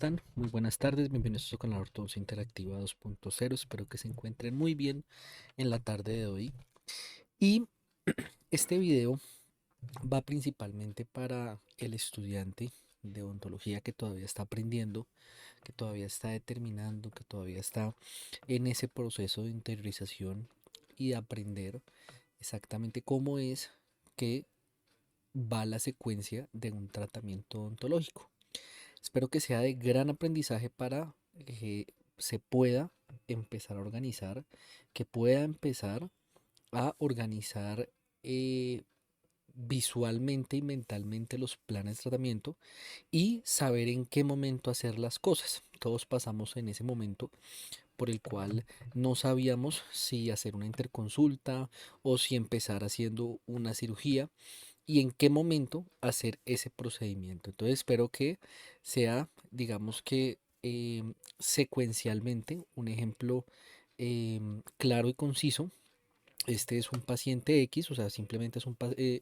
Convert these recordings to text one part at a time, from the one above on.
están? Muy buenas tardes, bienvenidos a su canal Ortodoncia Interactiva 2.0. Espero que se encuentren muy bien en la tarde de hoy. Y este video va principalmente para el estudiante de odontología que todavía está aprendiendo, que todavía está determinando, que todavía está en ese proceso de interiorización y de aprender exactamente cómo es que va la secuencia de un tratamiento odontológico. Espero que sea de gran aprendizaje para que se pueda empezar a organizar, que pueda empezar a organizar eh, visualmente y mentalmente los planes de tratamiento y saber en qué momento hacer las cosas. Todos pasamos en ese momento por el cual no sabíamos si hacer una interconsulta o si empezar haciendo una cirugía y en qué momento hacer ese procedimiento. Entonces espero que sea, digamos que secuencialmente, un ejemplo claro y conciso. Este es un paciente X, o sea, simplemente es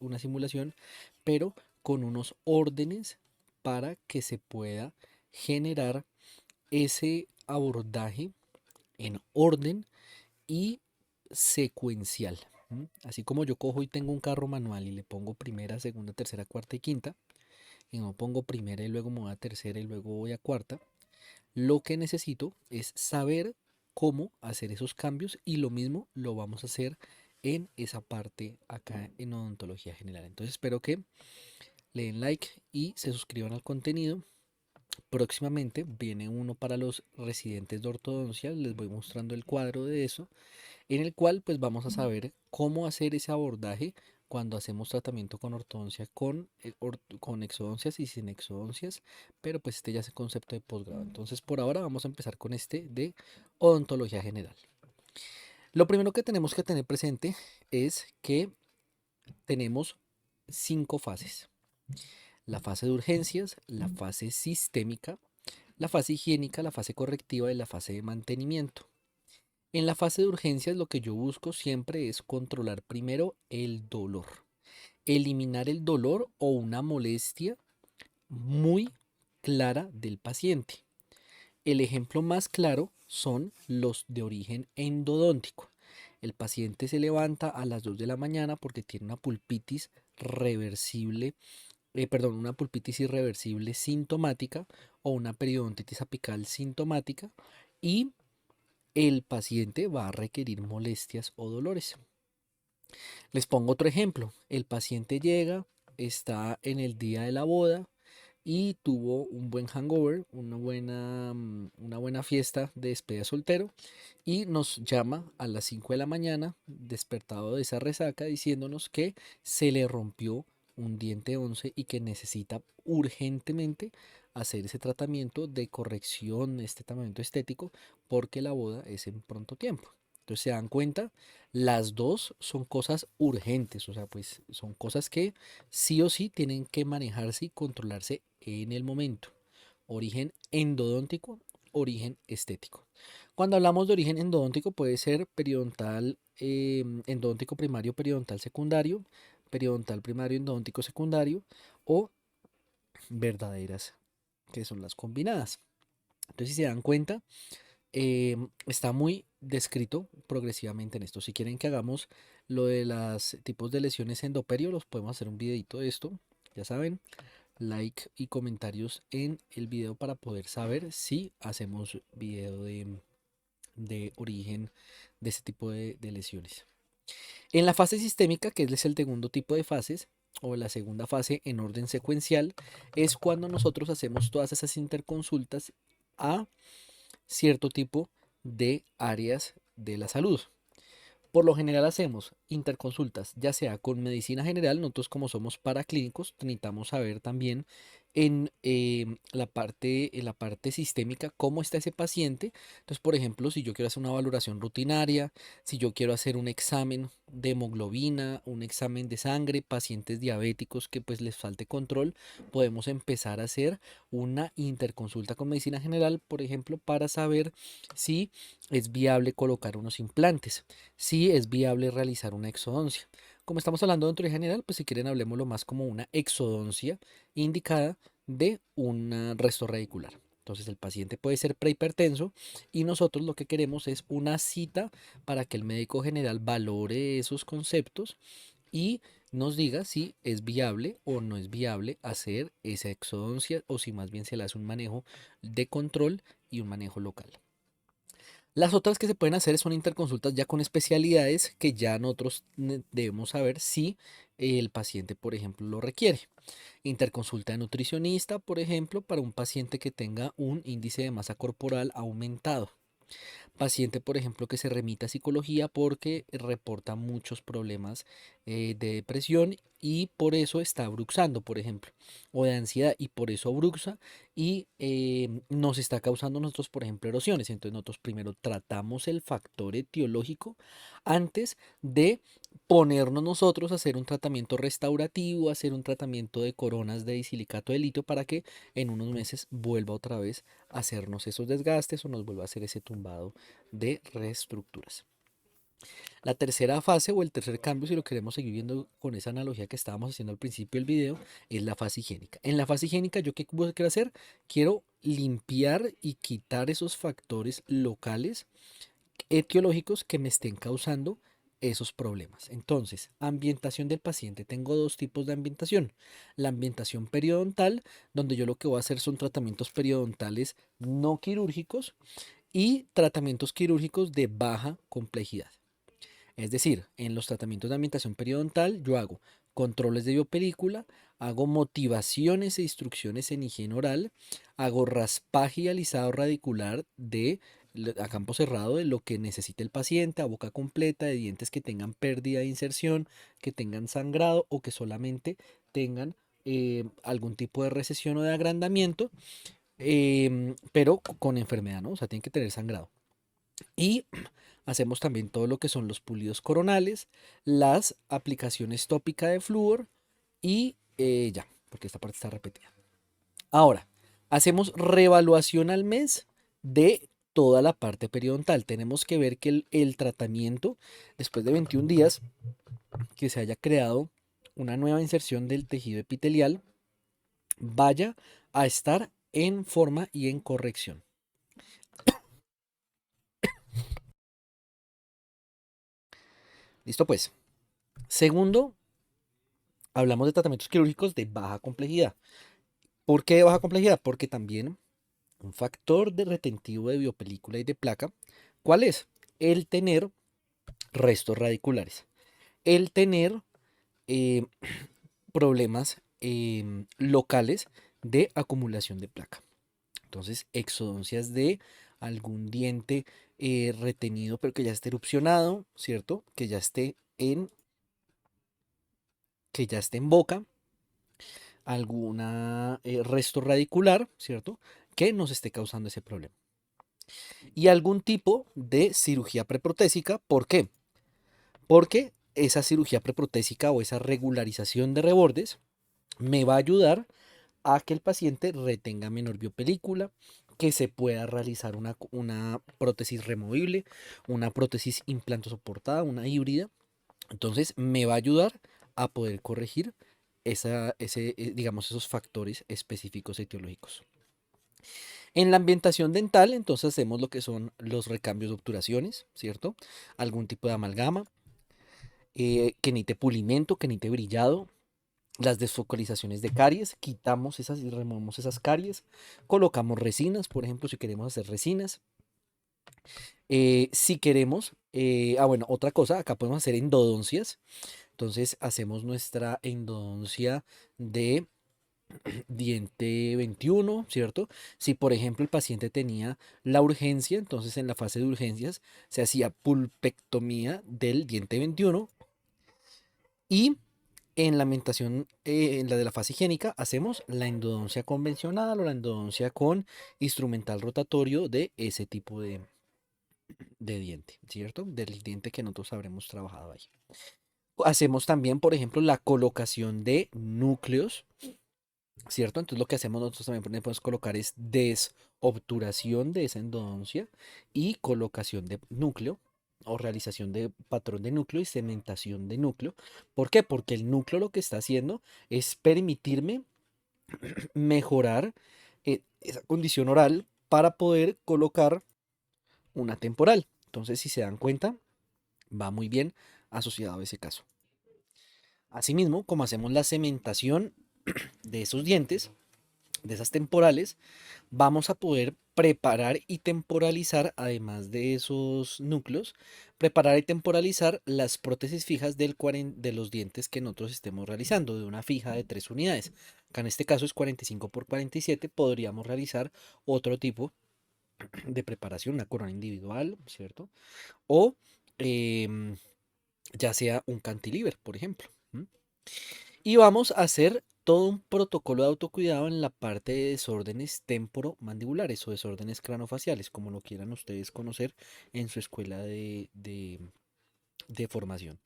una simulación, pero con unos órdenes para que se pueda generar ese abordaje en orden y secuencial. Así como yo cojo y tengo un carro manual y le pongo primera, segunda, tercera, cuarta y quinta, y no pongo primera y luego me voy a tercera y luego voy a cuarta, lo que necesito es saber cómo hacer esos cambios y lo mismo lo vamos a hacer en esa parte acá en odontología general. Entonces espero que le den like y se suscriban al contenido. Próximamente viene uno para los residentes de ortodoncia, les voy mostrando el cuadro de eso en el cual pues vamos a saber cómo hacer ese abordaje cuando hacemos tratamiento con ortodoncia con exodoncias y sin exodoncias, pero pues este ya es el concepto de posgrado. Entonces por ahora vamos a empezar con este de odontología general. Lo primero que tenemos que tener presente es que tenemos 5 fases. La fase de urgencias, la fase sistémica, la fase higiénica, la fase correctiva y la fase de mantenimiento. En la fase de urgencias lo que yo busco siempre es controlar primero el dolor, eliminar el dolor o una molestia muy clara del paciente. El ejemplo más claro son los de origen endodóntico. El paciente se levanta a las 2 de la mañana porque tiene una pulpitis reversible, una pulpitis irreversible sintomática o una periodontitis apical sintomática y el paciente va a requerir molestias o dolores. Les pongo otro ejemplo. El paciente llega, está en el día de la boda y tuvo un buen hangover, una buena fiesta de despedida soltero y nos llama a las 5 de la mañana, despertado de esa resaca, diciéndonos que se le rompió un diente 11 y que necesita urgentemente hacer ese tratamiento de corrección, este tratamiento estético, porque la boda es en pronto tiempo. Entonces se dan cuenta, las dos son cosas urgentes, o sea, pues son cosas que sí o sí tienen que manejarse y controlarse en el momento. Origen endodóntico, origen estético. Cuando hablamos de origen endodóntico puede ser periodontal, endodóntico primario, periodontal secundario, periodontal primario, endodóntico secundario o verdaderas, que son las combinadas. Entonces, si se dan cuenta, está muy descrito progresivamente en esto. Si quieren que hagamos lo de los tipos de lesiones endoperio, los podemos hacer un videito de esto. Ya saben, like y comentarios en el video para poder saber si hacemos video de origen de este tipo de lesiones. En la fase sistémica, que es el segundo tipo de fases, o la segunda fase en orden secuencial, es cuando nosotros hacemos todas esas interconsultas a cierto tipo de áreas de la salud. Por lo general hacemos interconsultas, ya sea con medicina general, nosotros como somos paraclínicos, necesitamos saber también en la parte sistémica cómo está ese paciente. Entonces, por ejemplo, si yo quiero hacer una valoración rutinaria, si yo quiero hacer un examen de hemoglobina, un examen de sangre, pacientes diabéticos que pues les falte control, podemos empezar a hacer una interconsulta con medicina general, por ejemplo, para saber si es viable colocar unos implantes, si es viable realizar una exodoncia. Como estamos hablando de odontología general, pues si quieren hablemoslo más como una exodoncia indicada de un resto radicular. Entonces el paciente puede ser prehipertenso y nosotros lo que queremos es una cita para que el médico general valore esos conceptos y nos diga si es viable o no es viable hacer esa exodoncia o si más bien se le hace un manejo de control y un manejo local. Las otras que se pueden hacer son interconsultas ya con especialidades que ya nosotros debemos saber si el paciente, por ejemplo, lo requiere. Interconsulta de nutricionista, por ejemplo, para un paciente que tenga un índice de masa corporal aumentado. Paciente, por ejemplo, que se remita a psicología porque reporta muchos problemas de depresión y por eso está bruxando, por ejemplo, o de ansiedad y por eso bruxa y nos está causando nosotros, por ejemplo, erosiones. Entonces nosotros primero tratamos el factor etiológico antes de ponernos nosotros a hacer un tratamiento restaurativo, hacer un tratamiento de coronas de disilicato de litio para que en unos meses vuelva otra vez a hacernos esos desgastes o nos vuelva a hacer ese tumbado de reestructuras. La tercera fase o el tercer cambio, si lo queremos seguir viendo con esa analogía que estábamos haciendo al principio del video, es la fase higiénica. En la fase higiénica, ¿yo qué quiero hacer? Quiero limpiar y quitar esos factores locales etiológicos que me estén causando esos problemas. Entonces, ambientación del paciente. Tengo dos tipos de ambientación. La ambientación periodontal, donde yo lo que voy a hacer son tratamientos periodontales no quirúrgicos y tratamientos quirúrgicos de baja complejidad. Es decir, en los tratamientos de ambientación periodontal yo hago controles de biopelícula, hago motivaciones e instrucciones en higiene oral, hago raspaje y alisado radicular a campo cerrado de lo que necesite el paciente, a boca completa, de dientes que tengan pérdida de inserción, que tengan sangrado o que solamente tengan algún tipo de recesión o de agrandamiento, pero con enfermedad, ¿no? O sea, tienen que tener sangrado. Y hacemos también todo lo que son los pulidos coronales, las aplicaciones tópicas de flúor y ya, porque esta parte está repetida. Ahora, hacemos reevaluación al mes de toda la parte periodontal. Tenemos que ver que el tratamiento, después de 21 días, que se haya creado una nueva inserción del tejido epitelial, vaya a estar en forma y en corrección. Listo pues. Segundo, hablamos de tratamientos quirúrgicos de baja complejidad. ¿Por qué de baja complejidad? Porque también un factor de retentivo de biopelícula y de placa, ¿cuál es? El tener restos radiculares, el tener eh, problemas locales de acumulación de placa. Entonces, exodoncias de algún diente retenido, pero que ya esté erupcionado, ¿cierto? Que ya esté en boca, alguna resto radicular, ¿cierto? Que nos esté causando ese problema. Y algún tipo de cirugía preprotésica, ¿por qué? Porque esa cirugía preprotésica o esa regularización de rebordes me va a ayudar a que el paciente retenga menor biopelícula, que se pueda realizar una prótesis removible, una prótesis implante soportada, una híbrida. Entonces me va a ayudar a poder corregir digamos, esos factores específicos etiológicos. En la ambientación dental, entonces hacemos lo que son los recambios de obturaciones, ¿cierto? Algún tipo de amalgama, que necesite pulimento, que necesite brillado, las desfocalizaciones de caries, quitamos esas y removemos esas caries, colocamos resinas, por ejemplo, si queremos hacer resinas. Si queremos, bueno, otra cosa, acá podemos hacer endodoncias, entonces hacemos nuestra endodoncia de diente 21, ¿cierto? Si por ejemplo el paciente tenía la urgencia, entonces en la fase de urgencias se hacía pulpectomía del diente 21 y en la ambientación, en la de la fase higiénica, hacemos la endodoncia convencional o la endodoncia con instrumental rotatorio de ese tipo de diente, ¿cierto? Del diente que nosotros habremos trabajado ahí. Hacemos también, por ejemplo, la colocación de núcleos, ¿cierto? Entonces lo que hacemos nosotros también podemos colocar es desobturación de esa endodoncia y colocación de núcleo o realización de patrón de núcleo y cementación de núcleo. ¿Por qué? Porque el núcleo lo que está haciendo es permitirme mejorar esa condición oral para poder colocar una temporal. Entonces, si se dan cuenta, va muy bien asociado a ese caso. Asimismo, como hacemos la cementación de esos dientes, de esas temporales, vamos a poder preparar y temporalizar, además de esos núcleos, preparar y temporalizar las prótesis fijas de los dientes que nosotros estemos realizando, de una fija de 3 unidades. Acá en este caso es 45 por 47, podríamos realizar otro tipo de preparación, una corona individual, ¿cierto? O em, ya sea un cantilever, por ejemplo. ¿M? Y vamos a hacer todo un protocolo de autocuidado en la parte de desórdenes temporomandibulares o desórdenes cranofaciales, como lo quieran ustedes conocer en su escuela de formación.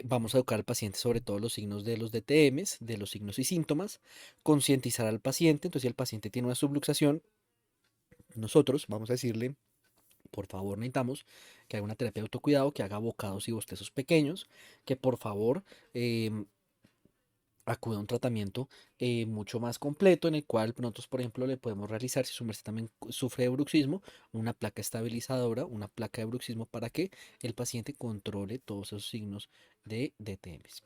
Vamos a educar al paciente sobre todos los signos de los DTMs, de los signos y síntomas, concientizar al paciente. Entonces, si el paciente tiene una subluxación, nosotros vamos a decirle, por favor, necesitamos que haga una terapia de autocuidado, que haga bocados y bostezos pequeños, que por favor em, acude a un tratamiento mucho más completo en el cual nosotros, por ejemplo, le podemos realizar, si su merced también sufre de bruxismo, una placa estabilizadora, una placa de bruxismo para que el paciente controle todos esos signos de DTMs.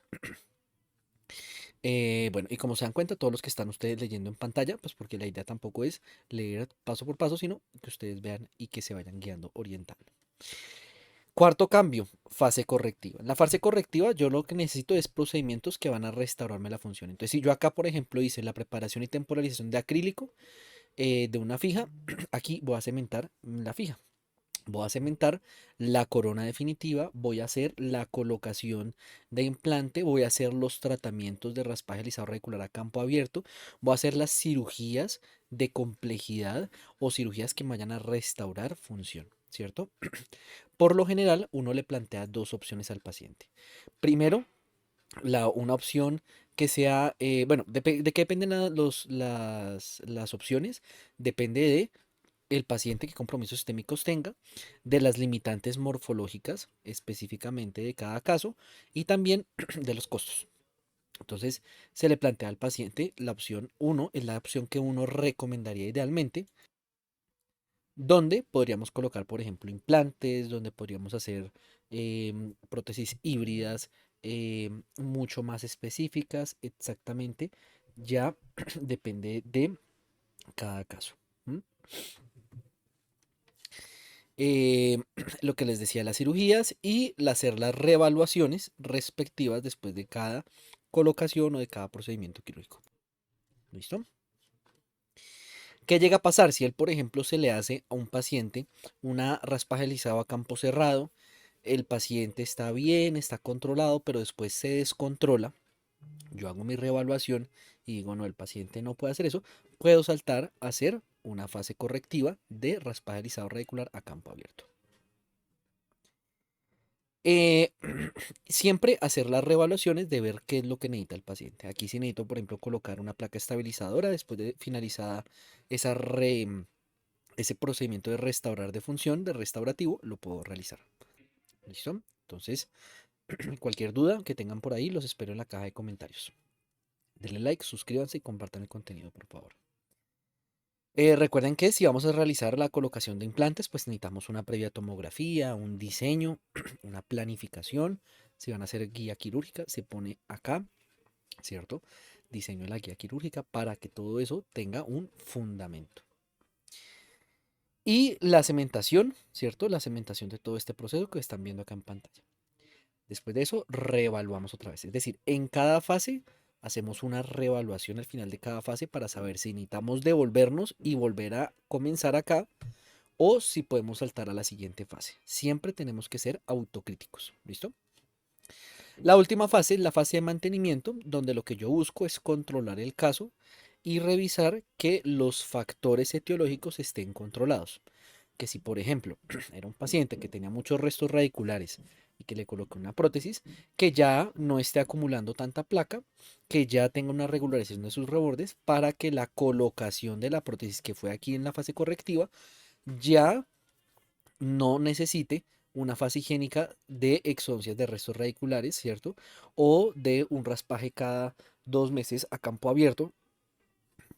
Bueno, y como se dan cuenta, todos los que están ustedes leyendo en pantalla, pues porque la idea tampoco es leer paso por paso, sino que ustedes vean y que se vayan guiando, orientando. Cuarto cambio, fase correctiva. En la fase correctiva yo lo que necesito es procedimientos que van a restaurarme la función. Entonces, si yo acá, por ejemplo, hice la preparación y temporalización de acrílico de una fija, aquí voy a cementar la fija. Voy a cementar la corona definitiva, voy a hacer la colocación de implante, voy a hacer los tratamientos de raspaje alisado radicular a campo abierto, voy a hacer las cirugías de complejidad o cirugías que me vayan a restaurar función, ¿cierto? Por lo general, uno le plantea dos opciones al paciente. Primero, una opción que sea, bueno, ¿de qué dependen las opciones? Depende de el paciente qué compromisos sistémicos tenga, de las limitantes morfológicas específicamente de cada caso y también de los costos. Entonces, se le plantea al paciente la opción uno es la opción que uno recomendaría idealmente, donde podríamos colocar, por ejemplo, implantes, donde podríamos hacer prótesis híbridas mucho más específicas, exactamente, ya depende de cada caso. ¿M? eh, lo que les decía, las cirugías y hacer las reevaluaciones respectivas después de cada colocación o de cada procedimiento quirúrgico. ¿Listo? ¿Qué llega a pasar si él, por ejemplo, se le hace a un paciente una raspaje alisado a campo cerrado? El paciente está bien, está controlado, pero después se descontrola. Yo hago mi reevaluación y digo, no, el paciente no puede hacer eso. Puedo saltar a hacer una fase correctiva de raspaje alisado radicular a campo abierto. Eh, siempre hacer las reevaluaciones de ver qué es lo que necesita el paciente. Aquí sí necesito, por ejemplo, colocar una placa estabilizadora después de finalizada esa ese procedimiento de restaurar de función, de restaurativo, lo puedo realizar. ¿Listo? Entonces, cualquier duda que tengan por ahí, los espero en la caja de comentarios. Denle like, suscríbanse y compartan el contenido, por favor. Recuerden que si vamos a realizar la colocación de implantes, pues necesitamos una previa tomografía, un diseño, una planificación. Si van a hacer guía quirúrgica, se pone acá, ¿cierto? Diseño de la guía quirúrgica para que todo eso tenga un fundamento. Y la cementación, ¿cierto? La cementación de todo este proceso que están viendo acá en pantalla. Después de eso, reevaluamos otra vez. Es decir, en cada fase hacemos una reevaluación al final de cada fase para saber si necesitamos devolvernos y volver a comenzar acá o si podemos saltar a la siguiente fase. Siempre tenemos que ser autocríticos. ¿Listo? La última fase es la fase de mantenimiento, donde lo que yo busco es controlar el caso y revisar que los factores etiológicos estén controlados. Que si, por ejemplo, era un paciente que tenía muchos restos radiculares y que le coloqué una prótesis, que ya no esté acumulando tanta placa, que ya tenga una regularización de sus rebordes para que la colocación de la prótesis que fue aquí en la fase correctiva ya no necesite una fase higiénica de exoncias de restos radiculares, ¿cierto? O de un raspaje cada 2 meses a campo abierto,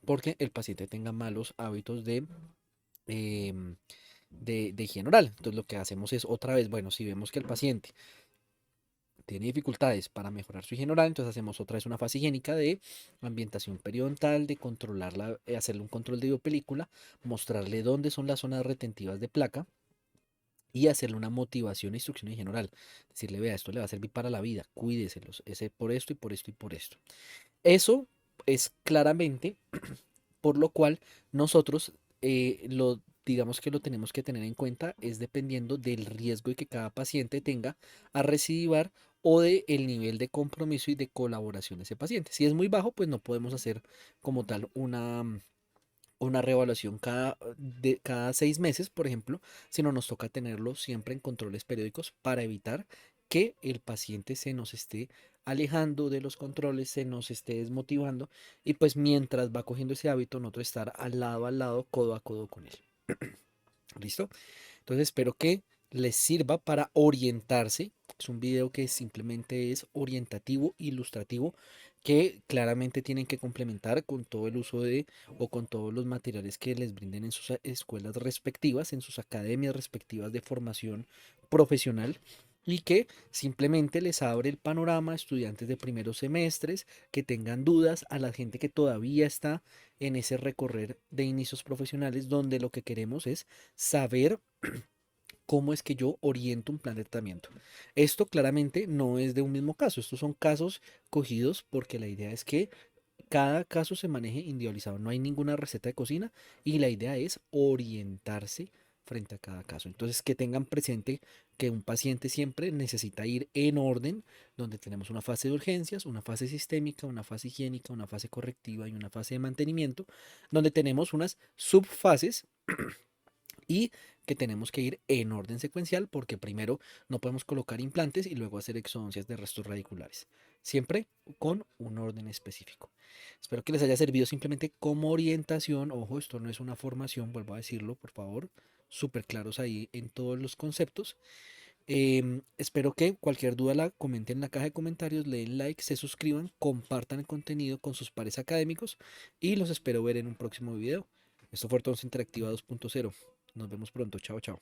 porque el paciente tenga malos hábitos em, de higiene oral. Entonces lo que hacemos es otra vez, bueno, si vemos que el paciente tiene dificultades para mejorar su higiene oral, entonces hacemos otra vez una fase higiénica de ambientación periodontal, de controlarla, hacerle un control de biopelícula, mostrarle dónde son las zonas retentivas de placa y hacerle una motivación e instrucción de higiene oral. Decirle, vea, esto le va a servir para la vida, cuídeselos, ese por esto y por esto y por esto. Eso es claramente por lo cual nosotros digamos que lo tenemos que tener en cuenta es dependiendo del riesgo de que cada paciente tenga a recidivar o del nivel de compromiso y de colaboración de ese paciente. Si es muy bajo, pues no podemos hacer como tal una reevaluación cada 6 meses, por ejemplo, sino nos toca tenerlo siempre en controles periódicos para evitar que el paciente se nos esté alejando de los controles, se nos esté desmotivando y pues mientras va cogiendo ese hábito, nosotros estar al lado, codo a codo con él. ¿Listo? Entonces espero que les sirva para orientarse. Es un video que simplemente es orientativo, ilustrativo, que claramente tienen que complementar con todo el uso de o con todos los materiales que les brinden en sus escuelas respectivas, en sus academias respectivas de formación profesional y que simplemente les abre el panorama a estudiantes de primeros semestres que tengan dudas, a la gente que todavía está en ese recorrer de inicios profesionales donde lo que queremos es saber cómo es que yo oriento un plan de tratamiento. Esto claramente no es de un mismo caso, estos son casos cogidos porque la idea es que cada caso se maneje individualizado, no hay ninguna receta de cocina y la idea es orientarse frente a cada caso. Entonces, que tengan presente que un paciente siempre necesita ir en orden, donde tenemos una fase de urgencias, una fase sistémica, una fase higiénica, una fase correctiva y una fase de mantenimiento, donde tenemos unas subfases y que tenemos que ir en orden secuencial porque primero no podemos colocar implantes y luego hacer exodoncias de restos radiculares. Siempre con un orden específico. Espero que les haya servido simplemente como orientación. Ojo, esto no es una formación, vuelvo a decirlo, por favor. Súper claros ahí en todos los conceptos. Espero que cualquier duda la comenten en la caja de comentarios, le den like, se suscriban, compartan el contenido con sus pares académicos y los espero ver en un próximo video. Esto fue Ortodoncia Interactiva 2.0. Nos vemos pronto. Chao, chao.